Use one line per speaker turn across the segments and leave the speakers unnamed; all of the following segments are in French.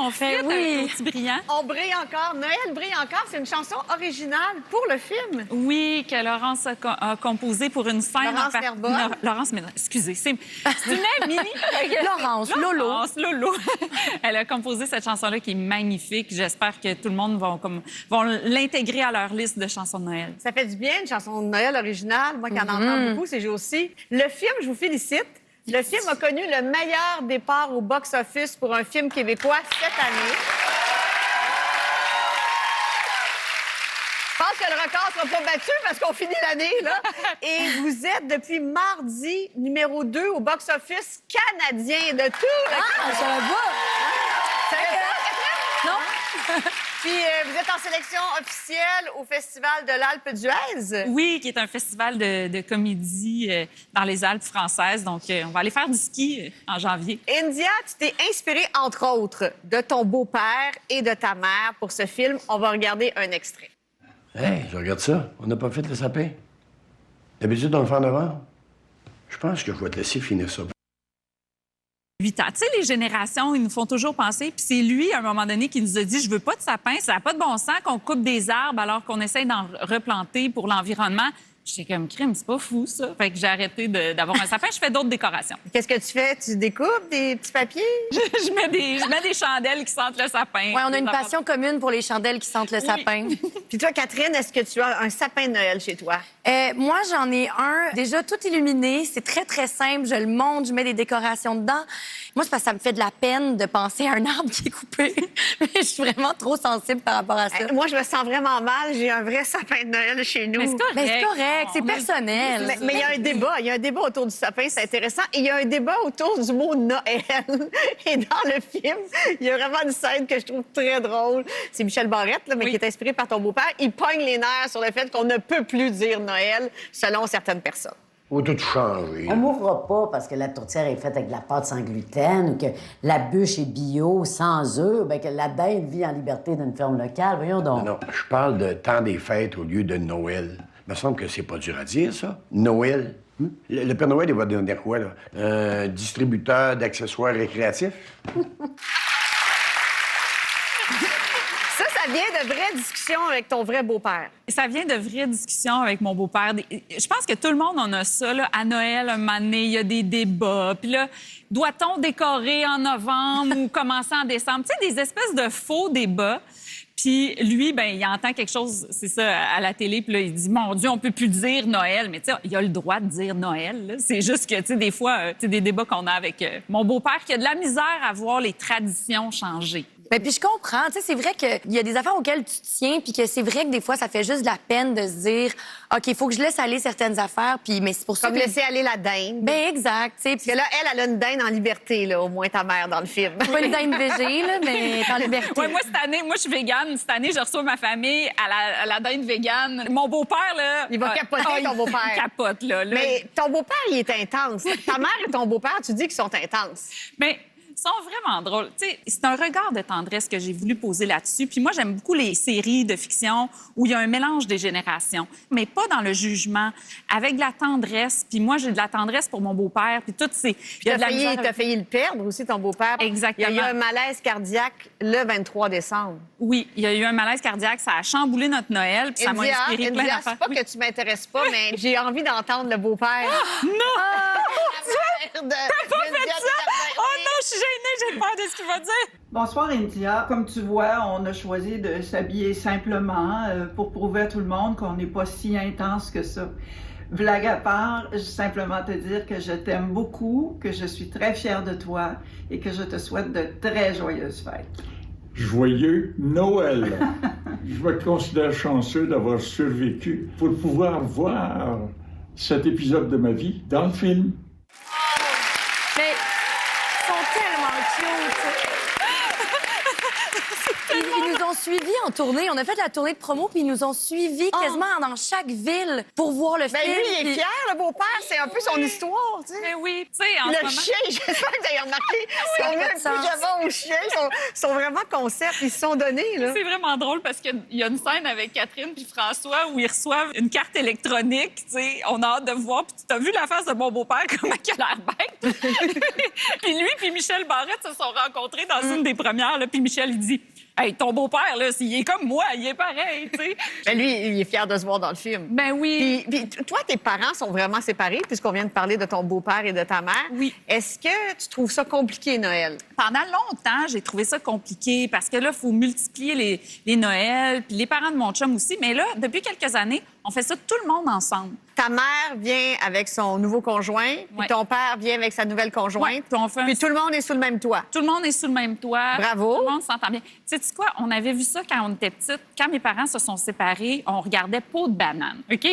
on fait oui. Petit brillant.
On brille encore. Noël brille encore, c'est une chanson originale pour le film.
Oui, que Laurence a composée pour une scène.
Laurence Nerbonne.
Laurence, excusez, c'est une amie.
Laurence, Lolo.
Elle a composé cette chanson-là qui est magnifique. J'espère que tout le monde vont l'intégrer à leur liste de chansons de Noël.
Ça fait du bien, une chanson de Noël originale. Moi qui en entends beaucoup, c'est aussi. Le film, je vous félicite. Le film a connu le meilleur départ au box-office pour un film québécois cette année. Je pense que le record ne sera pas battu parce qu'on finit l'année, là. Et vous êtes depuis mardi numéro 2 au box-office canadien de tout.
Ah, ça va pas!
Ça va pas, Catherine?
Non?
Puis vous êtes en sélection officielle au Festival de l'Alpe d'Huez.
Oui, qui est un festival de comédie dans les Alpes françaises. Donc, on va aller faire du ski en janvier.
India, tu t'es inspirée, entre autres, de ton beau-père et de ta mère pour ce film. On va regarder un extrait.
Hey, je regarde ça. On n'a pas fait le sapin. D'habitude, on le fait en novembre. Je pense que je vais te laisser finir ça.
8 ans. Tu sais, les générations, ils nous font toujours penser. Puis c'est lui, à un moment donné, qui nous a dit « Je veux pas de sapin, ça n'a pas de bon sens qu'on coupe des arbres alors qu'on essaye d'en replanter pour l'environnement. » J'étais comme crime, c'est pas fou, ça. Fait que j'ai arrêté d'avoir un sapin. Je fais d'autres décorations.
Qu'est-ce que tu fais? Tu découpes des petits papiers?
je mets des chandelles qui sentent le sapin.
Oui, on a une passion commune pour les chandelles qui sentent le sapin.
Puis toi, Catherine, est-ce que tu as un sapin de Noël chez toi?
Moi, j'en ai un déjà tout illuminé. C'est très, très simple. Je le monte, je mets des décorations dedans. Moi, c'est parce que ça me fait de la peine de penser à un arbre qui est coupé. Je suis vraiment trop sensible par rapport à ça.
Moi, je me sens vraiment mal. J'ai un vrai sapin de Noël chez nous.
Mais c'est correct.
Mais c'est correct, c'est personnel.
Mais il y a un débat. Il y a un débat autour du sapin, c'est intéressant. Et il y a un débat autour du mot Noël. Et dans le film, il y a vraiment une scène que je trouve très drôle. C'est Michel Barrette, là, mais qui est inspiré par ton beau-père. Il pogne les nerfs sur le fait qu'on ne peut plus dire Noël selon certaines personnes.
Faut tout changer.
On mourra pas parce que la tourtière est faite avec de la pâte sans gluten ou que la bûche est bio, sans œufs, bien que la dinde vit en liberté d'une ferme locale. Voyons donc.
Non, je parle de temps des fêtes au lieu de Noël. Il me semble que c'est pas dur à dire, ça. Noël. Le Père Noël, il va devenir quoi, là? Un distributeur d'accessoires récréatifs?
Ça vient de vraies discussions avec ton vrai beau-père.
Ça vient de vraies discussions avec mon beau-père. Je pense que tout le monde en a ça. Là. À Noël, un moment donné, il y a des débats. Puis là, doit-on décorer en novembre ou commencer en décembre? Tu sais, des espèces de faux débats. Puis lui, ben il entend quelque chose, c'est ça, à la télé. Puis là, il dit, mon Dieu, on peut plus dire Noël. Mais tu sais, il a le droit de dire Noël. Là. C'est juste que, tu sais, des fois, tu sais, des débats qu'on a avec mon beau-père qui a de la misère à voir les traditions changer.
Mais puis je comprends, tu sais, c'est vrai qu'il y a des affaires auxquelles tu tiens, puis que c'est vrai que des fois, ça fait juste de la peine de se dire, OK, il faut que je laisse aller certaines affaires, puis mais c'est pour ça
Comme
que...
laisser aller la dinde.
Ben exact, tu sais.
Parce que là, elle a une dinde en liberté, là, au moins ta mère dans le film.
Pas une dinde végé, là, mais en liberté.
Ouais, moi, cette année, je suis végane. Cette année, je reçois ma famille à la dinde végane. Mon beau-père, là...
Il va capoter, ton beau-père.
Il capote, là.
Mais ton beau-père, il est intense. Ta mère et ton beau-père, tu dis qu'ils sont intenses.
Mais ils sont vraiment drôles. Tu sais, c'est un regard de tendresse que j'ai voulu poser là-dessus. Puis moi, j'aime beaucoup les séries de fiction où il y a un mélange des générations, mais pas dans le jugement, avec de la tendresse. Puis moi, j'ai de la tendresse pour mon beau-père, puis toutes ces...
Puis t'as failli le perdre aussi, ton beau-père.
Exactement.
Il y a eu un malaise cardiaque le 23 décembre.
Oui, il y a eu un malaise cardiaque. Ça a chamboulé notre Noël, puis ça m'a inspiré plein d'affaires.
C'est pas que tu m'intéresses pas, mais j'ai envie d'entendre le beau-père.
Non!
T'as
pas fait ça! Oh non, je suis gênée, j'ai peur de ce qu'il va dire.
Bonsoir, India. Comme tu vois, on a choisi de s'habiller simplement pour prouver à tout le monde qu'on n'est pas si intense que ça. Blague à part, je veux simplement te dire que je t'aime beaucoup, que je suis très fière de toi et que je te souhaite de très joyeuses fêtes.
Joyeux Noël! Je me considère chanceux d'avoir survécu pour pouvoir voir cet épisode de ma vie dans le film.
Mais ils sont tellement cute. Ils nous ont suivis en tournée. On a fait la tournée de promo, puis ils nous ont suivis quasiment dans chaque ville pour voir le film.
Ben lui, il est
puis-
fier, le beau-père. C'est un peu son histoire, tu sais.
Mais oui, tu sais, en ce
Le
moment...
chien, j'espère que vous avez remarqué. Ils ont mis un
sens.
pyjama au chien. Ils sont vraiment concept. Ils se sont donnés, là.
C'est vraiment drôle parce qu'il y a une scène avec Catherine puis François où ils reçoivent une carte électronique. Tu sais, on a hâte de voir. Puis tu as vu la face de mon beau-père, comment il a l'air bête. Puis lui puis Michel Barrette se sont rencontrés dans une des premières. Là, puis Michel, il dit « Hey, ton beau-père, là, il est comme moi, il est pareil. » tu sais.
Ben lui, il est fier de se voir dans le film.
Ben oui.
Puis toi, tes parents sont vraiment séparés, puisqu'on vient de parler de ton beau-père et de ta mère.
Oui.
Est-ce que tu trouves ça compliqué, Noël?
Pendant longtemps, j'ai trouvé ça compliqué parce que là, il faut multiplier les Noëls, puis les parents de mon chum aussi. Mais là, depuis quelques années, on fait ça tout le monde ensemble.
Ta mère vient avec son nouveau conjoint, puis
Ouais.
ton père vient avec sa nouvelle conjointe.
Ouais, puis on fait un-
Puis tout le monde est sous le même toit.
Tout le monde est sous le même toit.
Bravo.
Tout le monde s'entend bien. Tu sais quoi? On avait vu ça quand on était petite. Quand mes parents se sont séparés, on regardait Peau de banane, OK?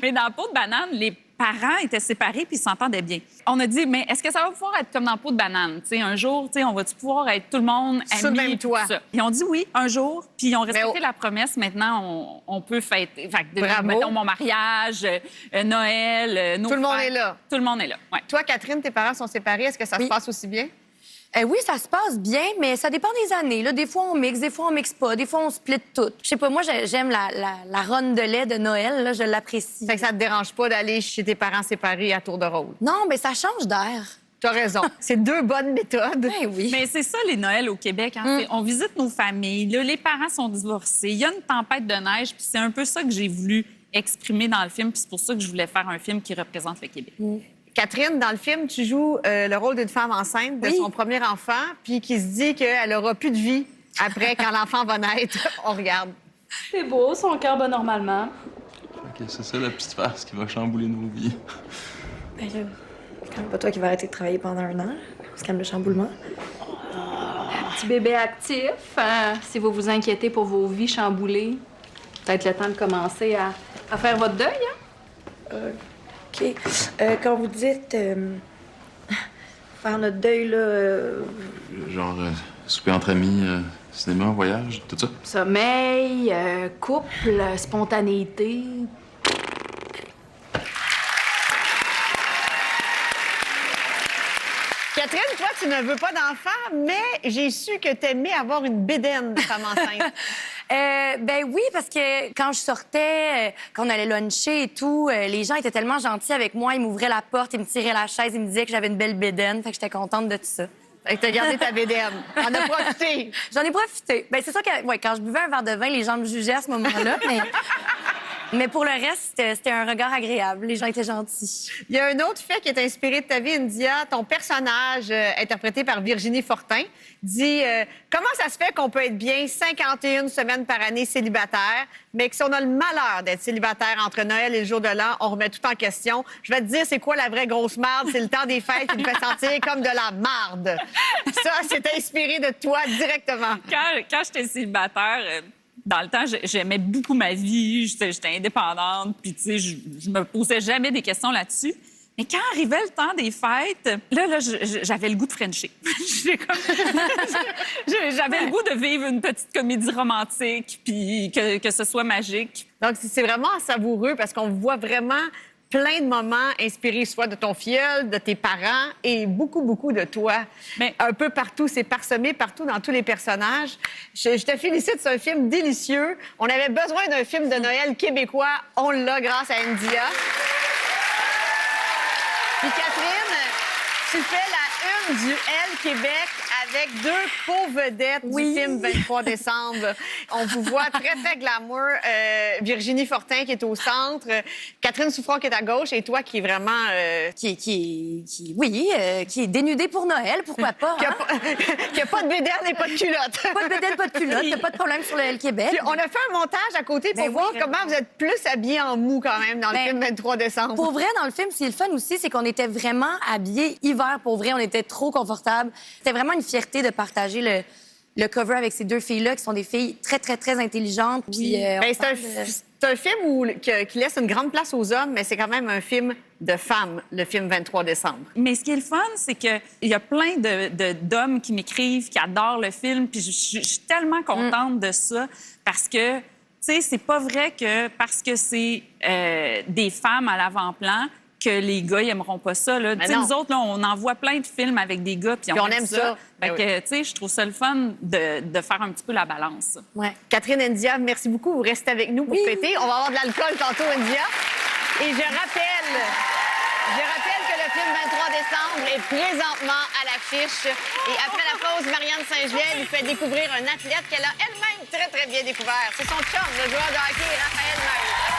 Mais dans Peau de banane, les parents étaient séparés puis ils s'entendaient bien. On a dit, mais est-ce que ça va pouvoir être comme dans Peau de banane? Tu sais, un jour, tu sais, on va-tu pouvoir être tout le monde amis?
Sous le même
tout
toit.
ça? Ils ont dit oui, un jour, puis ils ont respecté
Mais
la promesse. Maintenant, on peut fêter. Fait que,
Bravo.
mettons, mon mariage, Noël, nos
Tout le monde
fêtes.
est là.
Tout le monde est là, ouais.
Toi, Catherine, tes parents sont séparés. Est-ce que ça se
Oui.
passe aussi bien?
Oui, ça se passe bien, mais ça dépend des années. Là, des fois, on mixe, des fois, on mixe pas. Des fois, on split tout. Je sais pas, moi, j'aime la ronde de lait de Noël. Là, je l'apprécie.
Fait que ça te dérange pas d'aller chez tes parents séparés à tour de rôle.
Non, mais ça change d'air.
T'as raison. C'est deux bonnes méthodes.
Ben oui.
Mais c'est ça, les Noëls au Québec. Hein? C'est- On visite nos familles. Là, les parents sont divorcés. Il y a une tempête de neige. Puis c'est un peu ça que j'ai voulu exprimer dans le film. Puis c'est pour ça que je voulais faire un film qui représente le Québec.
Catherine, dans le film, tu joues le rôle d'une femme enceinte de
Oui.
son premier enfant, puis qui se dit qu'elle aura plus de vie après, quand l'enfant va naître. On regarde.
C'est beau, son cœur bat normalement.
OK, c'est ça la petite farce qui va chambouler nos vies.
Ben là, c'est quand même pas toi qui vas arrêter de travailler pendant 1 an. C'est quand même le chamboulement.
Petit bébé actif, si vous vous inquiétez pour vos vies chamboulées, peut-être le temps de commencer à faire votre deuil, hein?
OK. Quand vous dites faire notre deuil, là,
Genre, souper entre amis, cinéma, voyage, tout ça.
Sommeil, couple, spontanéité.
Catherine, toi, tu ne veux pas d'enfant, mais j'ai su que t'aimais avoir une bédaine de femme enceinte.
Ben oui, parce que quand je sortais, quand on allait luncher et tout, les gens étaient tellement gentils avec moi. Ils m'ouvraient la porte, ils me tiraient la chaise, ils me disaient que j'avais une belle bédaine. Fait que j'étais contente de tout ça.
Fait que t'as gardé ta bédaine. On a profité.
J'en ai profité. Ben c'est sûr que ouais, quand je buvais un verre de vin, les gens me jugeaient à ce moment-là, mais pour le reste, c'était un regard agréable. Les gens étaient gentils.
Il y a un autre fait qui est inspiré de ta vie, India. Ton personnage, interprété par Virginie Fortin, dit comment ça se fait qu'on peut être bien 51 semaines par année célibataire, mais que si on a le malheur d'être célibataire entre Noël et le jour de l'an, on remet tout en question. Je vais te dire, c'est quoi la vraie grosse marde? C'est le temps des fêtes qui nous fait sentir comme de la marde. Ça, c'est inspiré de toi directement.
Quand j'étais célibataire, dans le temps, j'aimais beaucoup ma vie. J'étais indépendante. Puis, tu sais, je me posais jamais des questions là-dessus. Mais quand arrivait le temps des fêtes, là, j'avais le goût de frencher. J'avais le goût de vivre une petite comédie romantique, puis que ce soit magique.
Donc, c'est vraiment savoureux parce qu'on voit vraiment plein de moments inspirés soit de ton filleul, de tes parents et beaucoup, beaucoup de toi.
Mais-
un peu partout, c'est parsemé partout dans tous les personnages. Je te félicite, c'est un film délicieux. On avait besoin d'un film de Noël québécois. On l'a grâce à India. Puis Catherine, tu fais la une du Elle Québec avec deux co-vedettes
Oui.
du film 23 décembre. On vous voit très, très glamour. Virginie Fortin qui est au centre, Catherine Souffron qui est à gauche et toi qui est vraiment...
Qui est dénudée pour Noël, pourquoi pas?
qui a
hein?
pas, qui a pas de bédaine et pas de culotte.
Pas de bédaine, pas de culotte, t'as pas de problème sur le L Québec.
Puis on a fait un montage à côté pour
Ben oui,
voir
vraiment.
comment vous êtes plus habillés en mou quand même dans le
Ben,
film 23 décembre.
Pour vrai, dans le film, ce qui est le fun aussi, c'est qu'on était vraiment habillés hiver. Pour vrai, on était trop confortables. C'était vraiment une fierté de partager le cover avec ces deux filles-là, qui sont des filles très, très, très intelligentes. Puis,
Ben,
on
c'est
parle de-
un film qui laisse une grande place aux hommes, mais c'est quand même un film de femmes, le film 23 décembre.
Mais ce qui est le fun, c'est qu'il y a plein d'hommes qui m'écrivent, qui adorent le film, puis je suis tellement contente de ça, parce que, tu sais, c'est pas vrai que parce que c'est des femmes à l'avant-plan, que les gars, ils aimeront pas ça. Là. Tu sais, nous autres, là, on envoie plein de films avec des gars, puis on aime ça. Fait que, tu sais, je trouve ça le fun de faire un petit peu la balance.
Ouais.
Catherine Ndia, merci beaucoup. Vous restez avec nous pour fêter. On va avoir de l'alcool tantôt, Ndia. Et je rappelle que le film 23 décembre est présentement à l'affiche. Et après la pause, Marianne Saint-Gelais nous fait découvrir un athlète qu'elle a elle-même très, très bien découvert. C'est son chum, le joueur de hockey, Raphaël Maheu.